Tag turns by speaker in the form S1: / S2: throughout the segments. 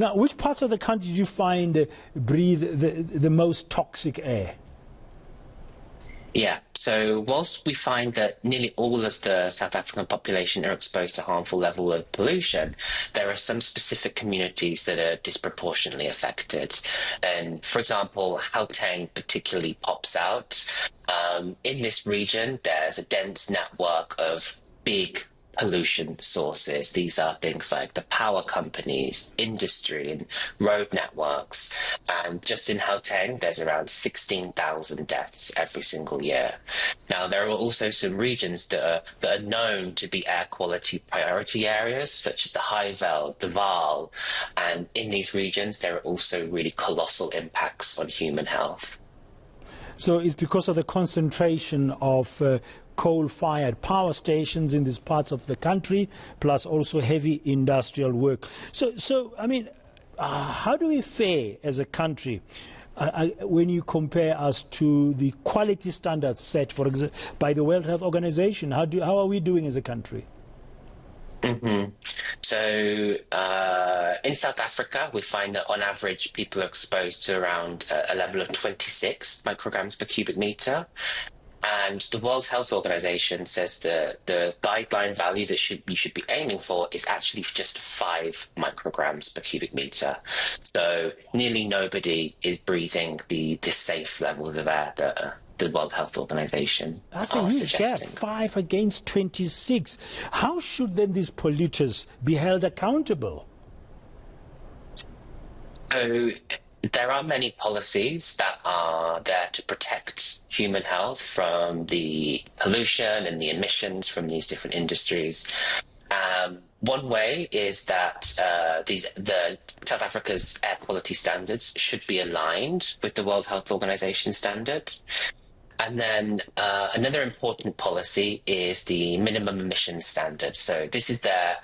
S1: Now, which parts of the country do you find breathe the most toxic air?
S2: Yeah, so whilst we find that nearly all of the South African population are exposed to harmful level of pollution, there are some specific communities that are disproportionately affected. And for example, Gauteng particularly pops out. In this region, there's a dense network of big pollution sources. These are things like the power companies, industry, and road networks. And just in Gauteng, there's around 16,000 deaths every single year. Now, there are also some regions that are known to be air quality priority areas, such as the Highveld, the Vaal. And in these regions, there are also really colossal impacts on human health.
S1: So it's because of the concentration of coal-fired power stations in these parts of the country, plus also heavy industrial work. So I mean, how do we fare as a country when you compare us to the quality standards set, for example, by the World Health Organization? How are we doing as a country?
S2: So in South Africa, we find that on average, people are exposed to around a level of 26 micrograms per cubic meter. And the World Health Organization says the guideline value that you should be aiming for is actually just 5 micrograms per cubic meter. So nearly nobody is breathing the safe levels of air that the World Health Organization
S1: That's a huge gap, 5 against 26. How should then these polluters be held accountable?
S2: So there are many policies that are there to protect human health from the pollution and the emissions from these different industries. One way is that the South Africa's air quality standards should be aligned with the World Health Organization standards. And then another important policy is the minimum emission standard. So this is there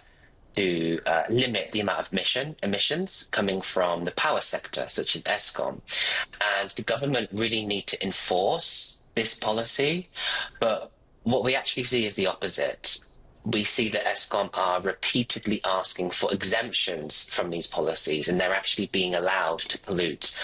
S2: to limit the amount of emissions coming from the power sector, such as Eskom. And the government really need to enforce this policy. But what we actually see is the opposite. We see that Eskom are repeatedly asking for exemptions from these policies, and they're actually being allowed to pollute